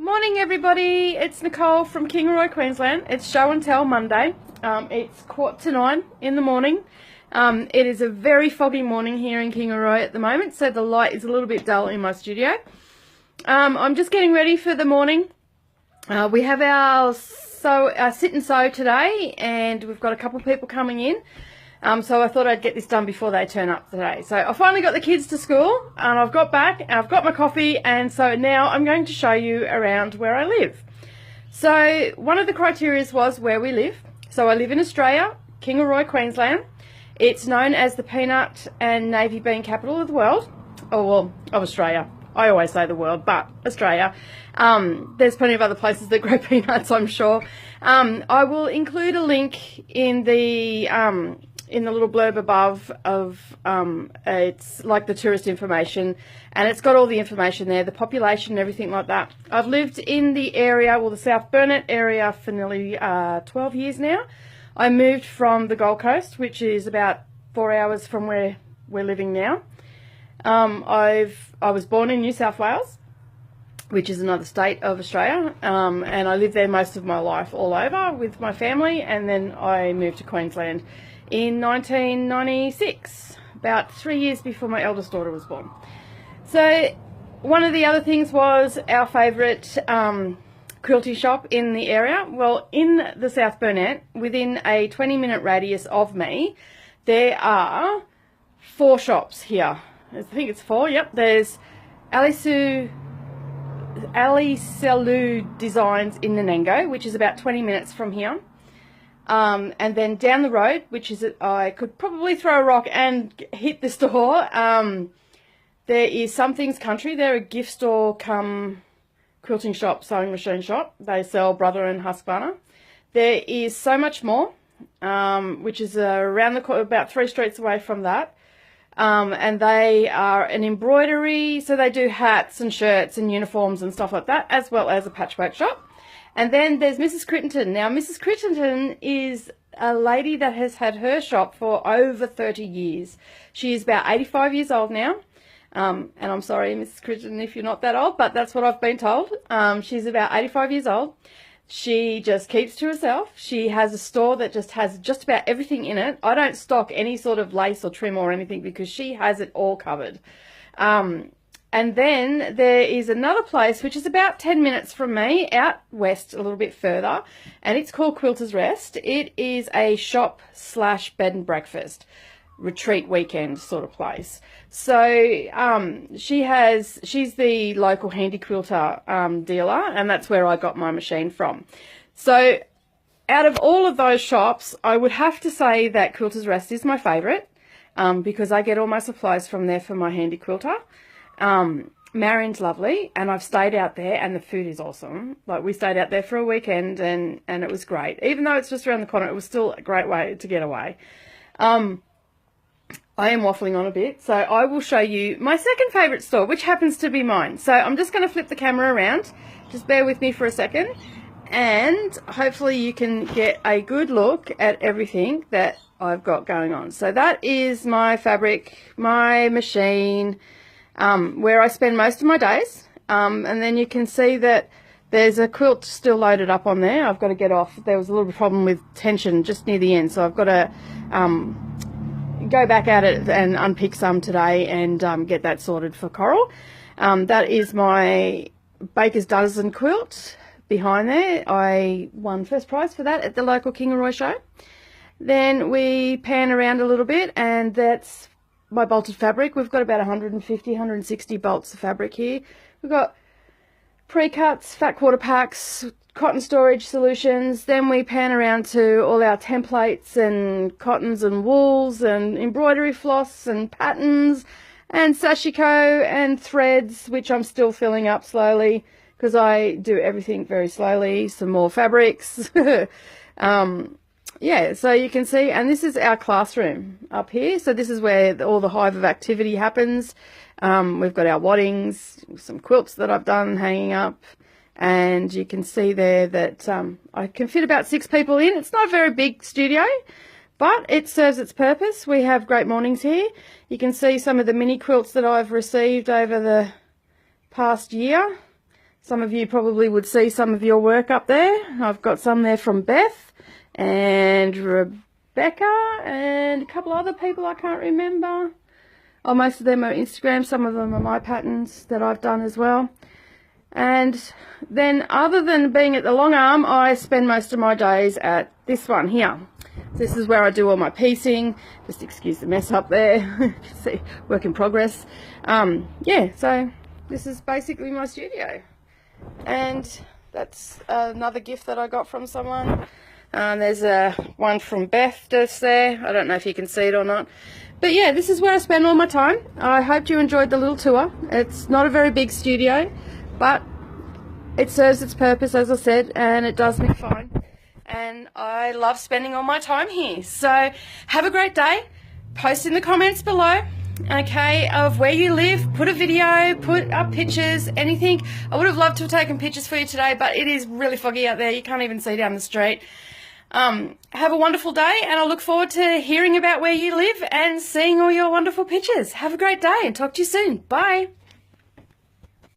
Morning everybody, it's Nicole from Kingaroy, Queensland. It's show and tell Monday. It's 8:45 in the morning. It is a very foggy morning here in Kingaroy at the moment, so the light is a little bit dull in my studio. I'm just getting ready for the morning. We have our sit and sew today, and we've got a couple of people coming in. So I thought I'd get this done before they turn up today. So I finally got the kids to school, and I've got back, and I've got my coffee, and so now I'm going to show you around where I live. So one of the criteria was where we live. So I live in Australia, Kingaroy, Queensland. It's known as the peanut and navy bean capital of the world, or well, of Australia. I always say the world, but Australia. There's plenty of other places that grow peanuts, I'm sure. I will include a link in the little blurb above of it's like the tourist information, and it's got all the information there, the population and everything like that. I've lived in the area, well, the South Burnett area, for nearly 12 years now. I moved from the Gold Coast, which is about 4 hours from where we're living now. I was born in New South Wales, which is another state of Australia, and I lived there most of my life all over with my family, and then I moved to Queensland in 1996, about 3 years before my eldest daughter was born. So one of the other things was our favourite quilting shop in the area. Well, in the South Burnett, within a 20-minute radius of me, there are 4 shops here. I think it's 4, yep. There's Ali Selu Designs in Nanango, which is about 20 minutes from here. And then down the road, which is, I could probably throw a rock and hit the store, there is Some Things Country. They're a gift store come quilting shop, sewing machine shop. They sell Brother and Husqvarna. There is So Much More, which is around the corner, about 3 streets away from that. And they are an embroidery, so they do hats and shirts and uniforms and stuff like that, as well as a patchwork shop. And then there's Mrs. Crittenton. Now, Mrs. Crittenton is a lady that has had her shop for over 30 years. She is about 85 years old now. And I'm sorry, Mrs. Crittenton, if you're not that old, but that's what I've been told. She's about 85 years old. She just keeps to herself. She has a store that just has just about everything in it. I don't stock any sort of lace or trim or anything because she has it all covered. And then there is another place which is about 10 minutes from me, out west a little bit further, and it's called Quilter's Rest. It is a shop / bed and breakfast, retreat weekend sort of place. So she's the local handy quilter dealer, and that's where I got my machine from. So out of all of those shops, I would have to say that Quilter's Rest is my favourite, because I get all my supplies from there for my handy quilter. Marion's lovely, and I've stayed out there, and the food is awesome. Like, we stayed out there for a weekend, and it was great. Even though it's just around the corner, it was still a great way to get away. I am waffling on a bit, so I will show you my second favourite store, which happens to be mine. So I'm just going to flip the camera around. Just bear with me for a second, and hopefully you can get a good look at everything that I've got going on. So that is my fabric, my machine, where I spend most of my days, and then you can see that there's a quilt still loaded up on there. I've got to get off. There was a little problem with tension just near the end, so I've got to go back at it and unpick some today and get that sorted for Coral. That is my Baker's Dozen quilt behind there. I won first prize for that at the local Kingaroy show. Then we pan around a little bit, and that's my bolted fabric. We've got about 150, 160 bolts of fabric here. We've got pre-cuts, fat quarter packs, cotton storage solutions. Then we pan around to all our templates and cottons and wools and embroidery floss and patterns and sashiko and threads, which I'm still filling up slowly because I do everything very slowly. Some more fabrics. Yeah, so you can see, and this is our classroom up here. So this is where all the hive of activity happens. We've got our waddings, some quilts that I've done hanging up, and you can see there that I can fit about 6 people in. It's not a very big studio, but it serves its purpose. We have great mornings here. You can see some of the mini quilts that I've received over the past year. Some of you probably would see some of your work up there. I've got some there from Beth and Rebecca and a couple other people I can't remember. Oh, most of them are Instagram. Some of them are my patterns that I've done as well. And then other than being at the long arm, I spend most of my days at this one here. This is where I do all my piecing. Just excuse the mess up there. See, work in progress. Yeah, so this is basically my studio. And that's another gift that I got from someone. There's one from Beth just there. I don't know if you can see it or not. But yeah, this is where I spend all my time. I hope you enjoyed the little tour. It's not a very big studio, but it serves its purpose, as I said, and it does me fine. And I love spending all my time here. So have a great day. Post in the comments below, okay, of where you live. Put a video, put up pictures, anything. I would have loved to have taken pictures for you today, but it is really foggy out there. You can't even see down the street. Have a wonderful day, and I look forward to hearing about where you live and seeing all your wonderful pictures. Have a great day and talk to you soon. Bye.